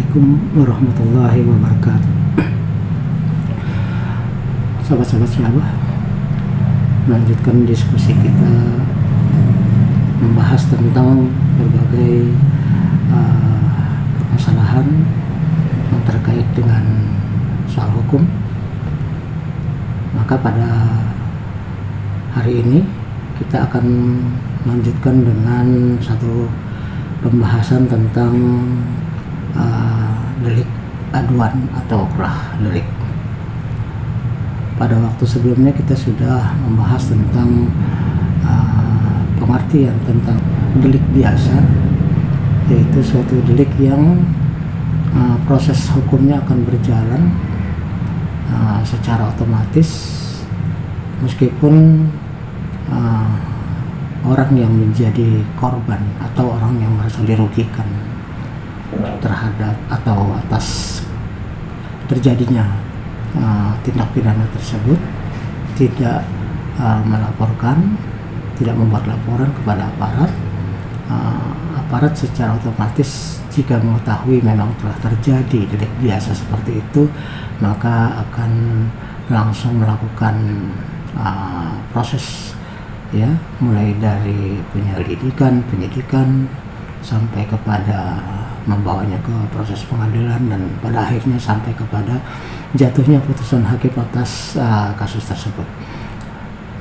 Assalamualaikum warahmatullahi wabarakatuh. Sahabat-sahabat Syabah, melanjutkan diskusi kita membahas tentang berbagai permasalahan yang terkait dengan soal hukum. Maka pada hari ini kita akan melanjutkan dengan satu pembahasan tentang delik aduan atau qlah delik. Pada waktu sebelumnya kita sudah membahas tentang pengertian tentang delik biasa, yaitu suatu delik yang proses hukumnya akan berjalan secara otomatis meskipun orang yang menjadi korban atau orang yang merasa dirugikan terhadap atau atas terjadinya tindak pidana tersebut tidak melaporkan, tidak membuat laporan kepada aparat. Aparat secara otomatis jika mengetahui memang telah terjadi delik biasa seperti itu, maka akan langsung melakukan proses, ya, mulai dari penyidikan sampai kepada membawanya ke proses pengadilan dan pada akhirnya sampai kepada jatuhnya putusan hakim atas kasus tersebut.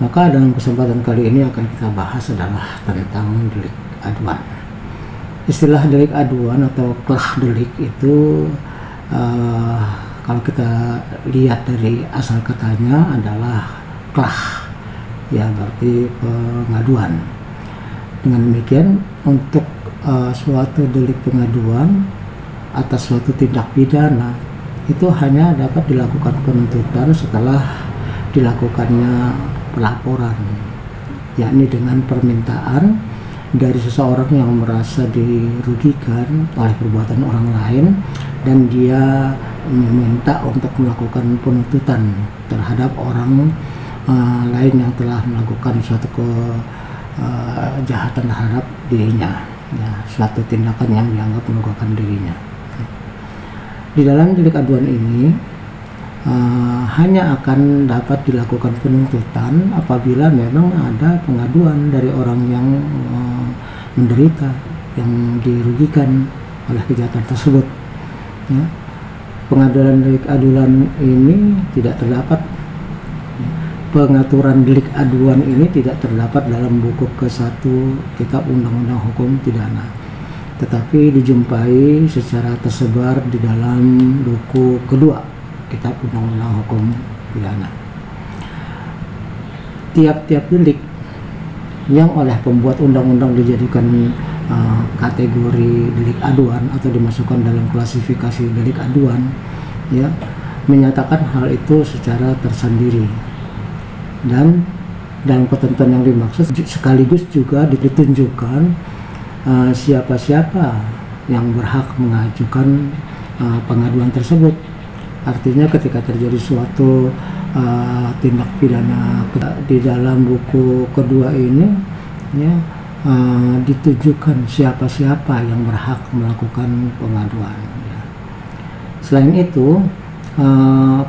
Maka dalam kesempatan kali ini akan kita bahas adalah tentang delik aduan. Istilah delik aduan atau qlah delik itu kalau kita lihat dari asal katanya adalah qlah, ya, berarti pengaduan. Dengan demikian untuk suatu delik pengaduan atas suatu tindak pidana itu hanya dapat dilakukan penuntutan setelah dilakukannya pelaporan, yakni dengan permintaan dari seseorang yang merasa dirugikan oleh perbuatan orang lain dan dia meminta untuk melakukan penuntutan terhadap orang lain yang telah melakukan suatu kejahatan terhadap dirinya, ya, suatu tindakan yang dianggap merugikan dirinya. Di dalam delik aduan ini hanya akan dapat dilakukan penuntutan apabila memang ada pengaduan dari orang yang menderita, yang dirugikan oleh kejahatan tersebut, ya. Pengaduan delik aduan ini tidak terdapat, pengaturan delik aduan ini tidak terdapat dalam buku ke-1 Kitab Undang-Undang Hukum Pidana, tetapi dijumpai secara tersebar di dalam buku kedua Kitab Undang-Undang Hukum Pidana. Tiap-tiap delik yang oleh pembuat undang-undang dijadikan kategori delik aduan atau dimasukkan dalam klasifikasi delik aduan, ya, menyatakan hal itu secara tersendiri. Dan dalam ketentuan yang dimaksud sekaligus juga ditunjukkan siapa-siapa yang berhak mengajukan pengaduan tersebut. Artinya ketika terjadi suatu tindak pidana di dalam buku kedua ini, ya, ditunjukkan siapa-siapa yang berhak melakukan pengaduan, ya. Selain itu,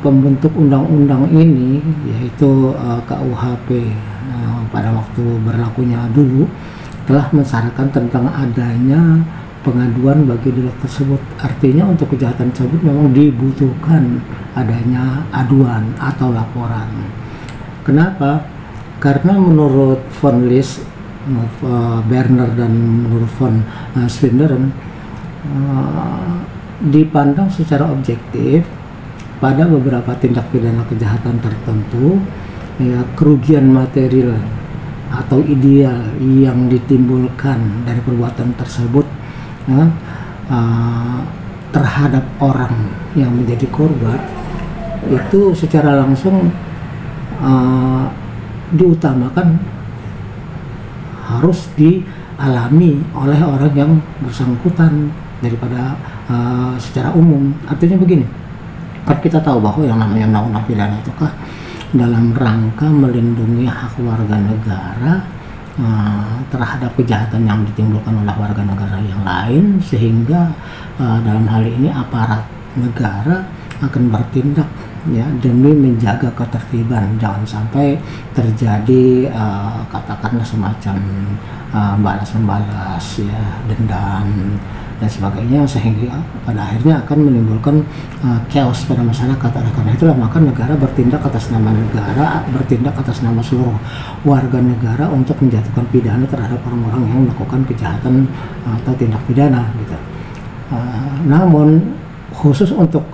pembentuk undang-undang ini yaitu KUHP pada waktu berlakunya dulu telah mensyaratkan tentang adanya pengaduan bagi delik tersebut. Artinya untuk kejahatan tersebut memang dibutuhkan adanya aduan atau laporan. Kenapa? Karena menurut von List, Berner dan menurut von Swinderen, dipandang secara objektif pada beberapa tindak pidana kejahatan tertentu, ya, kerugian material atau ideal yang ditimbulkan dari perbuatan tersebut, ya, terhadap orang yang menjadi korban itu secara langsung diutamakan harus dialami oleh orang yang bersangkutan daripada secara umum. Artinya begini, kan kita tahu bahwa yang namanya undang-undang pidana itu dalam rangka melindungi hak warga negara terhadap kejahatan yang ditimbulkan oleh warga negara yang lain, sehingga dalam hal ini aparat negara akan bertindak ya demi menjaga ketertiban, jangan sampai terjadi katakanlah semacam balas-membalas ya, dendam dan sebagainya, sehingga pada akhirnya akan menimbulkan chaos pada masyarakat. Oleh karena itulah maka negara bertindak atas nama negara, bertindak atas nama seluruh warga negara untuk menjatuhkan pidana terhadap orang-orang yang melakukan kejahatan atau tindak pidana gitu. Namun khusus untuk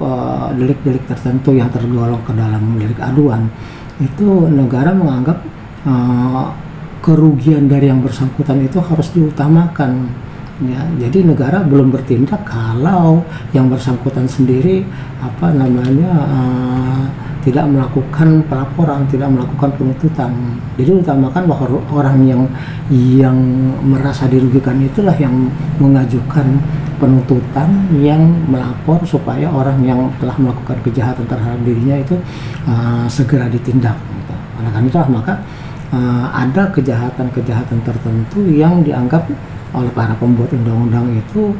delik-delik tertentu yang tergolong ke dalam delik aduan, itu negara menganggap kerugian dari yang bersangkutan itu harus diutamakan ya. Jadi negara belum bertindak kalau yang bersangkutan sendiri tidak melakukan pelaporan, tidak melakukan penuntutan. Jadi utamakan bahwa orang yang merasa dirugikan itulah yang mengajukan penuntutan, yang melapor supaya orang yang telah melakukan kejahatan terhadap dirinya itu segera ditindak gitu. Oleh karena itulah maka ada kejahatan-kejahatan tertentu yang dianggap oleh para pembuat undang-undang itu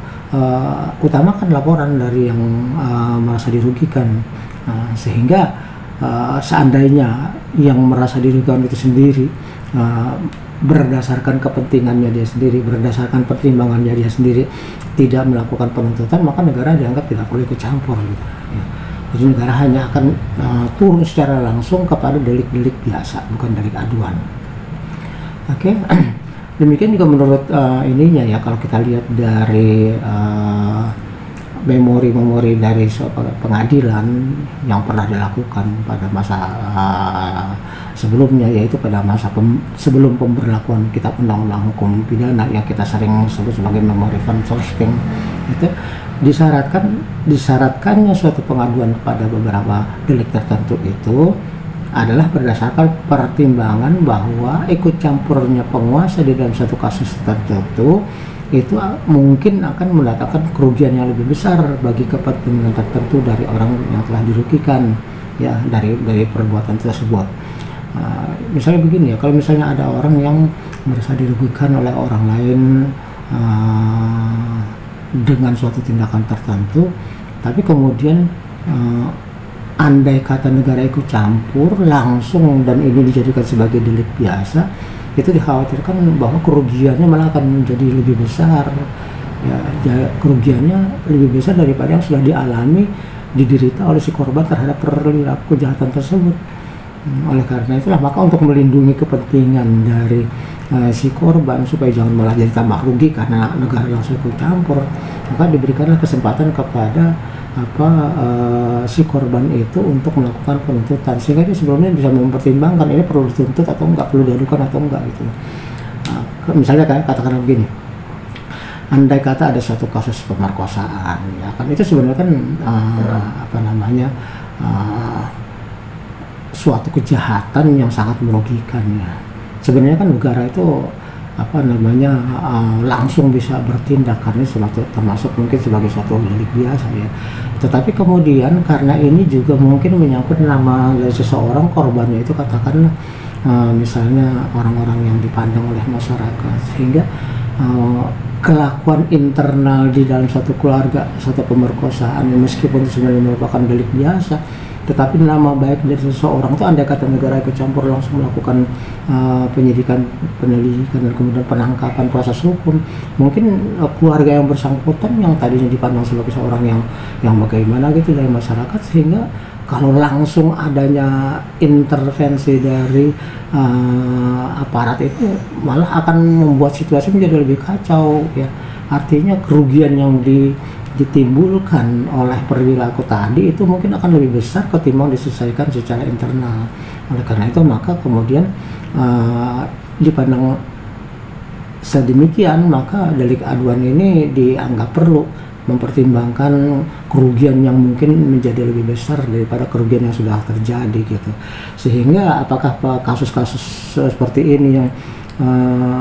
utamakan laporan dari yang merasa dirugikan, sehingga seandainya yang merasa dirugikan itu sendiri berdasarkan kepentingannya dia sendiri, berdasarkan pertimbangannya dia sendiri tidak melakukan penuntutan, maka negara dianggap tidak perlu ikut campur gitu ya. Jadi negara hanya akan turun secara langsung kepada delik-delik biasa, bukan delik aduan. Oke. Demikian juga menurut ininya ya, kalau kita lihat dari memori-memori dari pengadilan yang pernah dilakukan pada masa sebelumnya, yaitu pada masa sebelum pemberlakuan kitab undang-undang hukum pidana yang kita sering sebut sebagai memori van Solsting, itu disyaratkannya suatu pengaduan pada beberapa delik tertentu itu adalah berdasarkan pertimbangan bahwa ikut campurnya penguasa di dalam satu kasus tertentu itu mungkin akan mendatangkan kerugian yang lebih besar bagi kepentingan tertentu dari orang yang telah dirugikan ya dari perbuatan tersebut. Misalnya begini ya, kalau misalnya ada orang yang merasa dirugikan oleh orang lain dengan suatu tindakan tertentu, tapi kemudian andai kata negara ikut campur langsung dan ini dijadikan sebagai delik biasa, itu dikhawatirkan bahwa kerugiannya malah akan menjadi lebih besar ya, kerugiannya lebih besar daripada yang sudah diderita oleh si korban terhadap perilaku kejahatan tersebut. Oleh karena itulah maka untuk melindungi kepentingan dari si korban supaya jangan malah jadi tambah rugi karena negara langsung ikut campur, maka diberikanlah kesempatan kepada si korban itu untuk melakukan penuntutan, sehingga dia sebelumnya bisa mempertimbangkan ini perlu dituntut atau enggak, perlu diadukan atau enggak gitu. Misalnya katakanlah begini, andai kata ada suatu kasus pemerkosaan ya kan, itu sebenarnya kan suatu kejahatan yang sangat merugikan ya. Sebenarnya kan negara itu langsung bisa bertindak karena termasuk mungkin sebagai suatu delik biasa ya. Tetapi kemudian karena ini juga mungkin menyangkut nama dari seseorang, korbannya itu katakanlah misalnya orang-orang yang dipandang oleh masyarakat, sehingga kelakuan internal di dalam satu keluarga, satu pemerkosaan meskipun itu sebenarnya merupakan delik biasa, tetapi nama baik dari seseorang itu andai kata negara ikut campur langsung melakukan penyidikan, penyelidikan dan kemudian penangkapan, proses hukum, mungkin keluarga yang bersangkutan yang tadinya dipandang sebagai seorang yang bagaimana gitu dari masyarakat, sehingga kalau langsung adanya intervensi dari aparat itu malah akan membuat situasi menjadi lebih kacau ya. Artinya kerugian yang ditimbulkan oleh perilaku tadi itu mungkin akan lebih besar ketimbang diselesaikan secara internal. Oleh karena itu maka kemudian dipandang sedemikian, maka delik aduan ini dianggap perlu mempertimbangkan kerugian yang mungkin menjadi lebih besar daripada kerugian yang sudah terjadi gitu. Sehingga apakah kasus-kasus seperti ini yang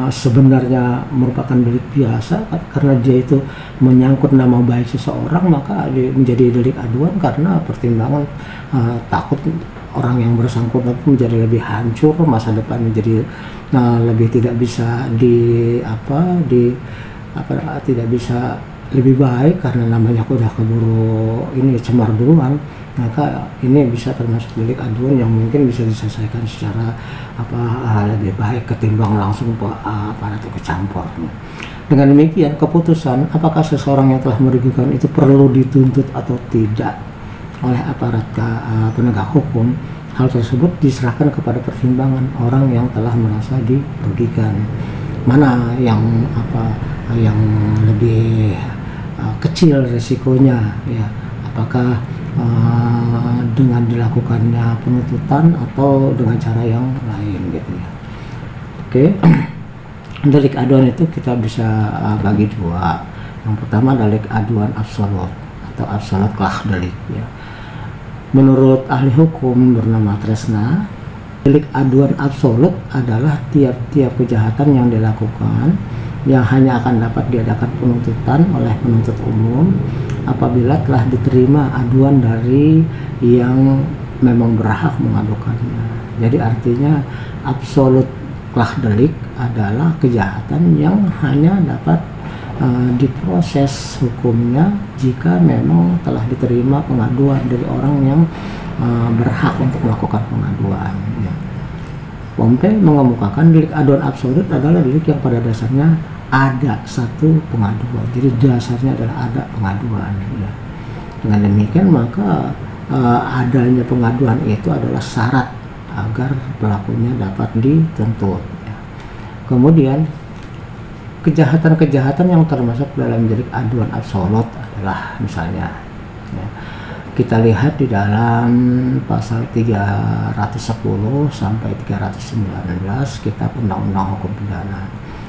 sebenarnya merupakan delik biasa karena dia itu menyangkut nama baik seseorang, maka menjadi delik aduan karena pertimbangan takut orang yang bersangkutan menjadi lebih hancur, masa depan menjadi lebih tidak bisa tidak bisa lebih baik karena namanya udah keburu ini cemar duluan. Maka ini bisa termasuk delik aduan yang mungkin bisa diselesaikan secara lebih baik ketimbang langsung aparat ikut campur. Dengan demikian, keputusan apakah seseorang yang telah merugikan itu perlu dituntut atau tidak oleh aparat penegak hukum, hal tersebut diserahkan kepada pertimbangan orang yang telah merasa dirugikan. Mana yang lebih kecil risikonya, ya, apakah dengan dilakukannya penuntutan atau dengan cara yang lain gitu ya. Oke. Delik aduan itu kita bisa bagi dua. Yang pertama delik aduan absolut atau absolut delik ya. Menurut ahli hukum bernama Tresna, delik aduan absolut adalah tiap-tiap kejahatan yang dilakukan yang hanya akan dapat diadakan penuntutan oleh penuntut umum apabila telah diterima aduan dari yang memang berhak mengadukannya. Jadi artinya absolut delik adalah kejahatan yang hanya dapat diproses hukumnya jika memang telah diterima pengaduan dari orang yang berhak untuk melakukan pengaduan ya. Pompe mengemukakan delik aduan absolut adalah delik yang pada dasarnya ada satu pengaduan, jadi dasarnya adalah ada pengaduan ya. Dengan demikian maka adanya pengaduan itu adalah syarat agar pelakunya dapat dituntut ya. Kemudian kejahatan-kejahatan yang termasuk dalam delik aduan absolut adalah misalnya ya, kita lihat di dalam pasal 310 sampai 319 Kitab Undang-Undang Hukum Pidana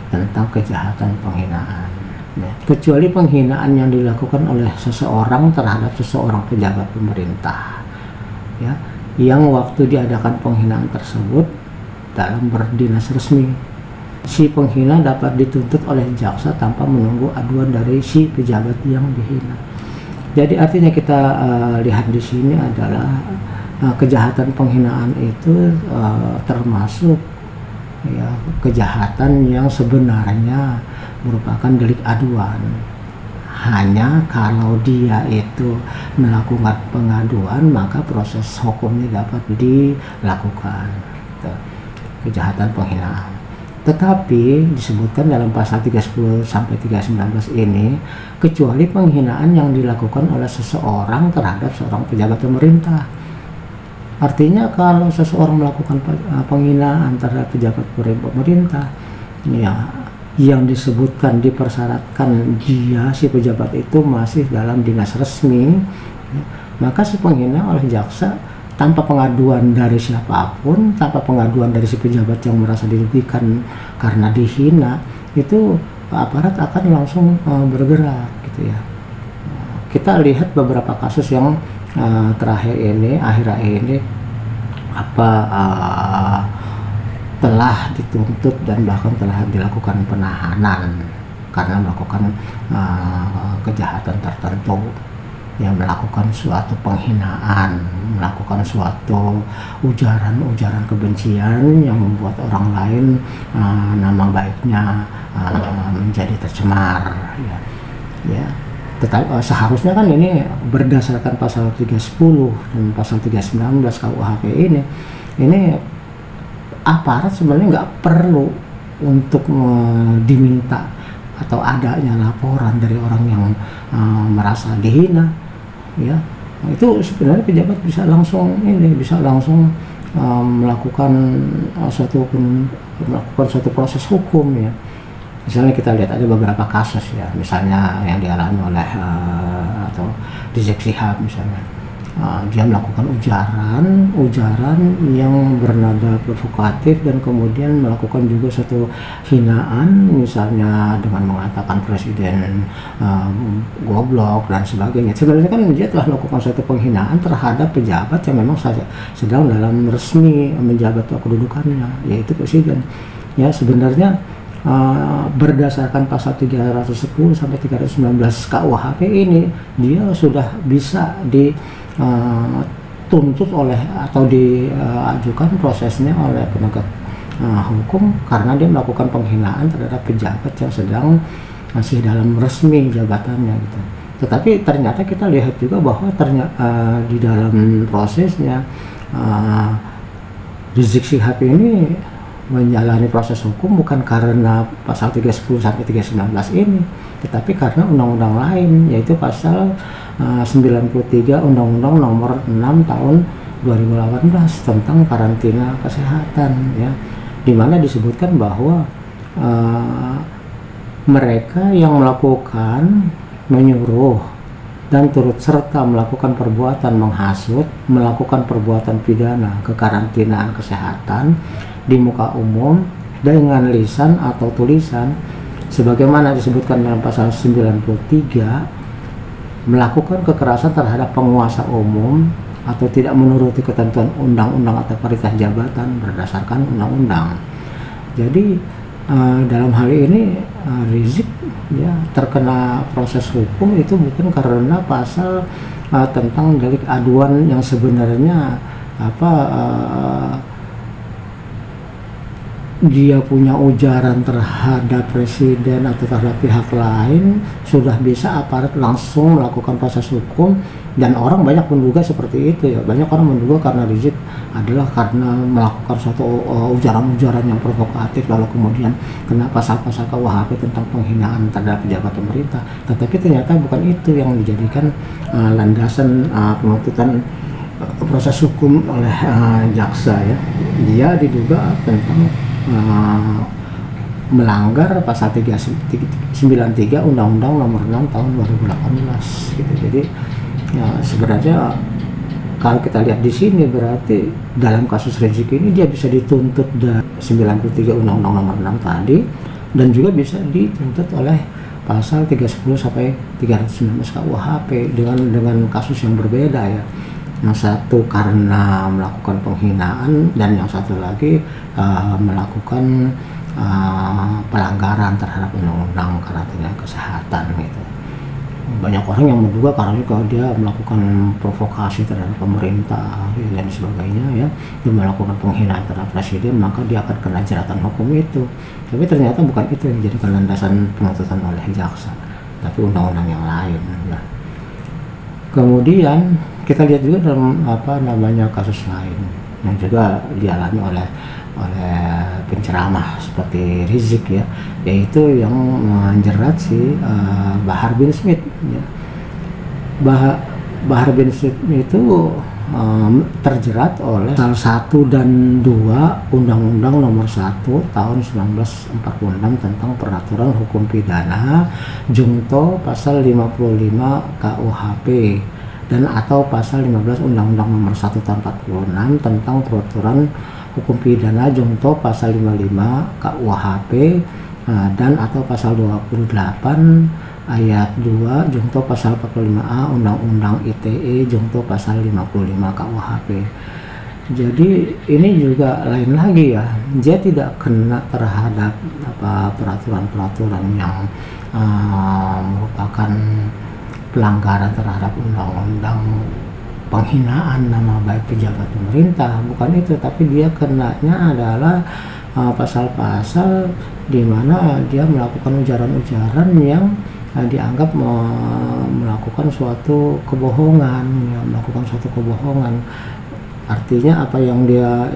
tentang kejahatan penghinaan ya. Kecuali penghinaan yang dilakukan oleh seseorang terhadap seseorang pejabat pemerintah ya, yang waktu diadakan penghinaan tersebut dalam berdinas resmi, si penghina dapat dituntut oleh jaksa tanpa menunggu aduan dari si pejabat yang dihina. Jadi artinya kita lihat di sini adalah kejahatan penghinaan itu termasuk ya kejahatan yang sebenarnya merupakan delik aduan. Hanya kalau dia itu melakukan pengaduan maka proses hukumnya dapat dilakukan. Kejahatan penghinaan. Tetapi disebutkan dalam pasal 310 sampai 319 ini kecuali penghinaan yang dilakukan oleh seseorang terhadap seorang pejabat pemerintah. Artinya kalau seseorang melakukan penghinaan terhadap pejabat pemerintah ya, yang disebutkan dipersyaratkan dia si pejabat itu masih dalam dinas resmi ya, maka si penghina oleh jaksa tanpa pengaduan dari siapapun, tanpa pengaduan dari si pejabat yang merasa dirugikan karena dihina, itu aparat akan langsung bergerak gitu ya. Kita lihat beberapa kasus yang terakhir ini, akhir-akhir ini telah dituntut dan bahkan telah dilakukan penahanan karena melakukan kejahatan tertentu, yang melakukan suatu penghinaan, melakukan suatu ujaran kebencian yang membuat orang lain nama baiknya menjadi tercemar ya. Tetapi seharusnya kan ini berdasarkan pasal 310 dan pasal 319 KUHP ini aparat sebenarnya nggak perlu untuk diminta atau adanya laporan dari orang yang merasa dihina ya. Itu sebenarnya pejabat bisa langsung melakukan suatu proses hukum ya. Misalnya kita lihat ada beberapa kasus ya, misalnya yang dialami oleh atau Rizik Syihab misalnya, dia melakukan ujaran yang bernada provokatif dan kemudian melakukan juga suatu hinaan, misalnya dengan mengatakan presiden goblok dan sebagainya. Sebenarnya kan dia telah melakukan suatu penghinaan terhadap pejabat yang memang sedang dalam resmi menjabat kedudukannya, yaitu presiden. Ya sebenarnya berdasarkan pasal 310 sampai 319 KUHP ini dia sudah bisa dituntut oleh atau diajukan prosesnya oleh penegak hukum karena dia melakukan penghinaan terhadap pejabat yang sedang masih dalam resmi jabatannya gitu. Tetapi ternyata kita lihat juga bahwa di dalam prosesnya Rizik Syihab ini menjalani proses hukum bukan karena pasal 310 sampai 319 ini, tetapi karena undang-undang lain, yaitu pasal 93 Undang-Undang Nomor 6 Tahun 2018 tentang karantina kesehatan, ya, di mana disebutkan bahwa mereka yang melakukan, menyuruh, dan turut serta melakukan perbuatan menghasut, melakukan perbuatan pidana kekarantinaan kesehatan di muka umum dengan lisan atau tulisan sebagaimana disebutkan dalam pasal 93, melakukan kekerasan terhadap penguasa umum atau tidak menuruti ketentuan undang-undang atau perintah jabatan berdasarkan undang-undang. Jadi dalam hal ini Rizik ya terkena proses hukum itu bukan karena pasal tentang delik aduan yang sebenarnya dia punya ujaran terhadap presiden atau terhadap pihak lain, sudah bisa aparat langsung melakukan proses hukum. Dan orang banyak menduga seperti itu, ya, banyak orang menduga karena Rizik adalah karena melakukan suatu ujaran-ujaran yang provokatif lalu kemudian kena pasal-pasal KUHP tentang penghinaan terhadap pejabat pemerintah. Tetapi ternyata bukan itu yang dijadikan landasan penuntutan proses hukum oleh jaksa, ya. Dia diduga tentang melanggar pasal 393 Undang-Undang Nomor 6 Tahun 2018 gitu. Jadi ya, sebenarnya kalau kita lihat di sini berarti dalam kasus Rizik ini dia bisa dituntut dari 93 Undang-Undang Nomor 6 tadi, dan juga bisa dituntut oleh pasal 310 sampai 319 KUHP dengan kasus yang berbeda, ya. Yang satu karena melakukan penghinaan dan yang satu lagi melakukan pelanggaran terhadap undang-undang karantina kesehatan gitu. Banyak orang yang menduga karena kalau dia melakukan provokasi terhadap pemerintah dan sebagainya, ya, dia melakukan penghinaan terhadap presiden, maka dia akan kena jeratan hukum itu. Tapi ternyata bukan itu yang dijadikan landasan penuntutan oleh jaksa, tapi undang-undang yang lain, ya. Kemudian kita lihat juga dalam kasus lain yang juga dialami oleh penceramah seperti Rizik, ya, yaitu yang menjerat si Bahar bin Smith, ya. Bahar bin Smith itu terjerat oleh pasal 1 dan 2 Undang-Undang Nomor 1 Tahun 1946 tentang peraturan hukum pidana junto pasal 55 KUHP dan atau pasal 15 Undang-Undang Nomor 1 Tahun 46 tentang peraturan hukum pidana junto pasal 55 KUHP dan atau pasal 28 ayat 2 junto pasal 45A Undang-Undang ITE junto pasal 55 KUHP. Jadi ini juga lain lagi, ya, dia tidak kena terhadap peraturan-peraturan yang merupakan pelanggaran terhadap undang-undang penghinaan nama baik pejabat pemerintah, bukan itu, tapi dia kenanya adalah pasal-pasal di mana dia melakukan ujaran-ujaran yang dianggap melakukan suatu kebohongan, ya, melakukan suatu kebohongan. Artinya apa yang dia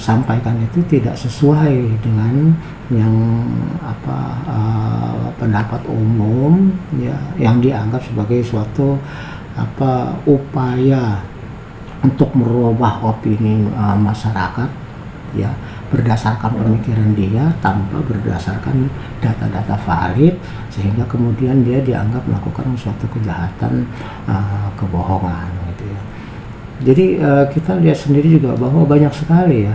sampaikan itu tidak sesuai dengan yang pendapat umum, ya, yang dianggap sebagai suatu upaya untuk merubah opini masyarakat, ya, berdasarkan pemikiran dia tanpa berdasarkan data-data valid, sehingga kemudian dia dianggap melakukan suatu kejahatan kebohongan gitu, ya. Jadi kita lihat sendiri juga bahwa banyak sekali, ya,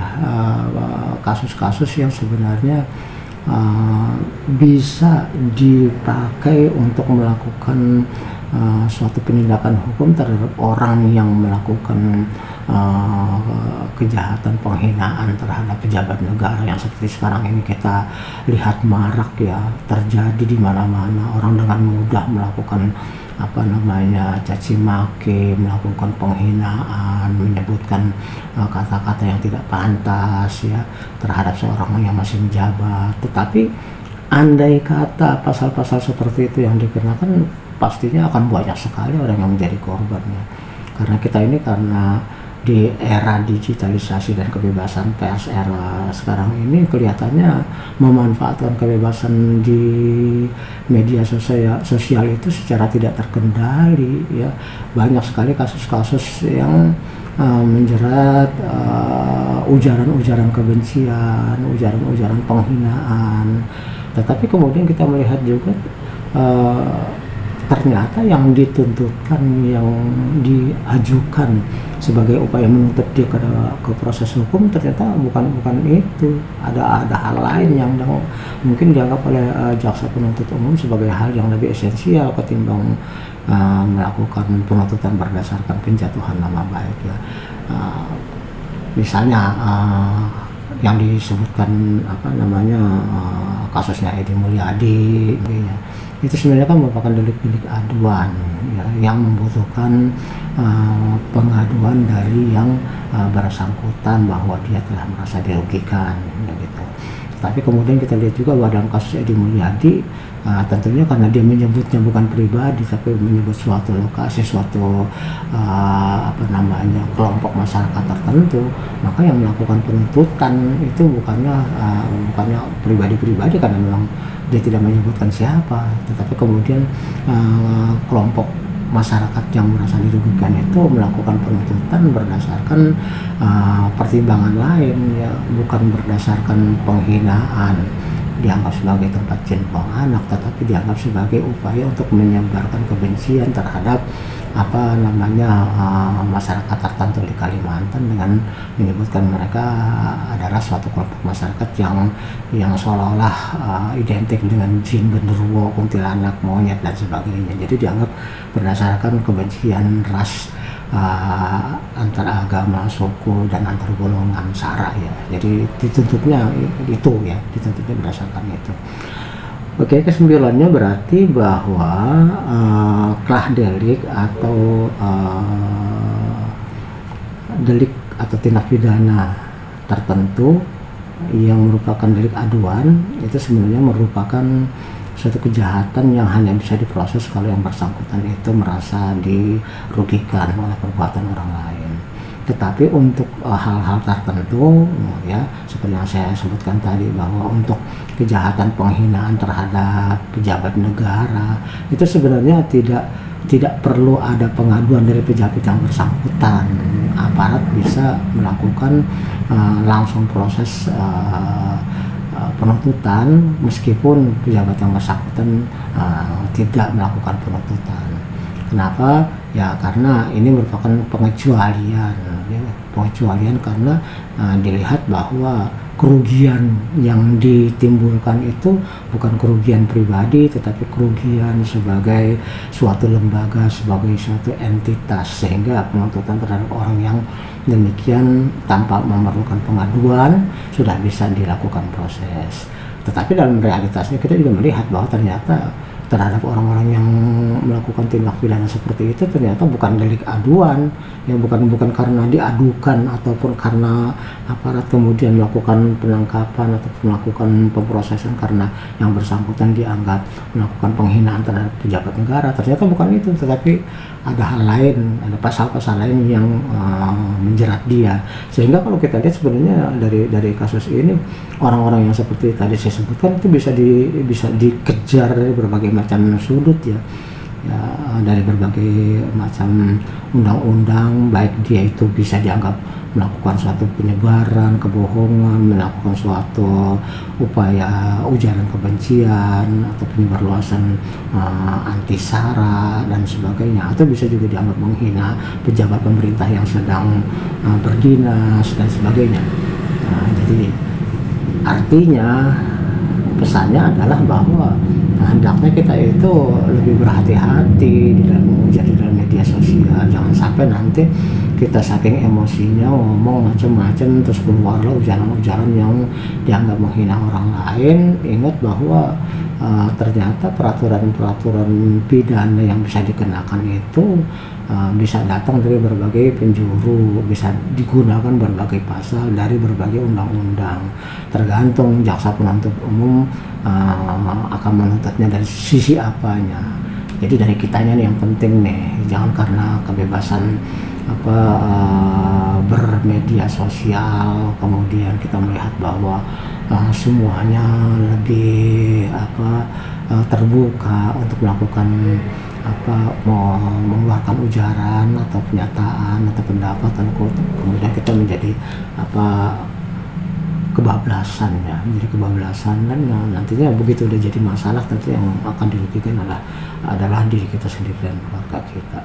kasus-kasus yang sebenarnya bisa dipakai untuk melakukan suatu penindakan hukum terhadap orang yang melakukan kejahatan penghinaan terhadap pejabat negara yang seperti sekarang ini kita lihat marak, ya, terjadi di mana-mana. Orang dengan mudah melakukan caci maki, melakukan penghinaan, menyebutkan kata-kata yang tidak pantas ya terhadap seorang yang masih menjabat. Tetapi andai kata pasal-pasal seperti itu yang dikenakan, pastinya akan banyak sekali orang yang menjadi korbannya. Karena kita ini di era digitalisasi dan kebebasan pers era sekarang ini kelihatannya memanfaatkan kebebasan di media sosial itu secara tidak terkendali ya. Banyak sekali kasus-kasus yang menjerat ujaran-ujaran kebencian, ujaran-ujaran penghinaan. Tetapi kemudian kita melihat juga ternyata yang dituntutkan, yang diajukan sebagai upaya menuntut dia ke proses hukum ternyata bukan itu. Ada hal lain yang mungkin dianggap oleh jaksa penuntut umum sebagai hal yang lebih esensial ketimbang melakukan penuntutan berdasarkan penjatuhan nama baik ya. Misalnya yang disebutkan kasusnya Edi Mulyadi ya. Itu sebenarnya kan merupakan delik aduan ya, yang membutuhkan pengaduan dari yang bersangkutan bahwa dia telah merasa dirugikan ya gitu. Tapi kemudian kita lihat juga bahwa dalam kasus Edi Mulyadi tentunya karena dia menyebutnya bukan pribadi tapi menyebut suatu lokasi, suatu kelompok masyarakat tertentu, maka yang melakukan penuntutan itu bukannya pribadi-pribadi karena memang dia tidak menyebutkan siapa, tetapi kemudian kelompok masyarakat yang merasa dirugikan itu melakukan penuntutan berdasarkan pertimbangan lain ya, bukan berdasarkan penghinaan dianggap sebagai tempat buang anak, tetapi dianggap sebagai upaya untuk menyebarkan kebencian terhadap masyarakat tertentu di Kalimantan dengan menyebutkan mereka adalah suatu kelompok masyarakat yang seolah-olah identik dengan jin, genderuwo, kuntilanak, monyet dan sebagainya. Jadi dianggap berdasarkan kebencian ras antar agama, suku dan antar golongan sara ya. Jadi dituntutnya berdasarkan itu. Oke, kesimpulannya berarti bahwa kelah delik atau delik atau tindak pidana tertentu yang merupakan delik aduan itu sebenarnya merupakan suatu kejahatan yang hanya bisa diproses kalau yang bersangkutan itu merasa dirugikan oleh perbuatan orang lain. Tetapi untuk hal-hal tertentu ya seperti yang saya sebutkan tadi, bahwa untuk kejahatan penghinaan terhadap pejabat negara itu sebenarnya tidak perlu ada pengaduan dari pejabat yang bersangkutan. Aparat bisa melakukan langsung proses penuntutan meskipun pejabat yang bersangkutan tidak melakukan penuntutan. Kenapa? Ya karena ini merupakan pengecualian karena dilihat bahwa kerugian yang ditimbulkan itu bukan kerugian pribadi tetapi kerugian sebagai suatu lembaga, sebagai suatu entitas, sehingga penuntutan terhadap orang yang demikian tanpa memerlukan pengaduan sudah bisa dilakukan proses. Tetapi dalam realitasnya kita juga melihat bahwa ternyata terhadap orang-orang yang melakukan tindak pidana seperti itu ternyata bukan delik aduan ya, bukan karena diadukan ataupun karena aparat kemudian melakukan penangkapan atau melakukan pemrosesan karena yang bersangkutan dianggap melakukan penghinaan terhadap pejabat negara. Ternyata bukan itu, tetapi ada hal lain, ada pasal-pasal lain yang menjerat dia. Sehingga kalau kita lihat sebenarnya dari kasus ini, orang-orang yang seperti tadi saya sebutkan itu bisa dikejar dari berbagai macam sudut ya, dari berbagai macam undang-undang, baik dia itu bisa dianggap melakukan suatu penyebaran kebohongan, melakukan suatu upaya ujaran kebencian atau penyebarluasan anti sara dan sebagainya, atau bisa juga dianggap menghina pejabat pemerintah yang sedang berdinas dan sebagainya. Jadi artinya pesannya adalah bahwa hendaknya kita itu lebih berhati-hati di dalam mengujar di dalam media sosial. Jangan sampai nanti kita saking emosinya ngomong macam-macam terus keluarlah ujaran-ujaran yang dianggap menghina orang lain. Ingat bahwa ternyata peraturan-peraturan pidana yang bisa dikenakan itu bisa datang dari berbagai penjuru, bisa digunakan berbagai pasal dari berbagai undang-undang, tergantung jaksa penuntut umum akan menuntutnya dari sisi apanya. Jadi dari kitanya nih yang penting nih, jangan karena kebebasan bermedia sosial kemudian kita melihat bahwa semuanya lebih terbuka untuk melakukan mengeluarkan ujaran atau pernyataan atau pendapat, kemudian kita menjadi kebablasan dan nantinya begitu udah jadi masalah, tentu yang akan dirugikan adalah diri kita sendiri dan keluarga kita.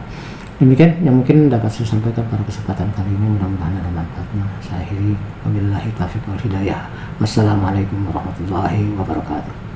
Demikian yang mungkin dapat saya sampaikan pada kesempatan kali ini, mudah-mudahan ada manfaatnya. Saya akhiri, wabillahi taufiq wal hidayah. Wassalamualaikum warahmatullahi wabarakatuh.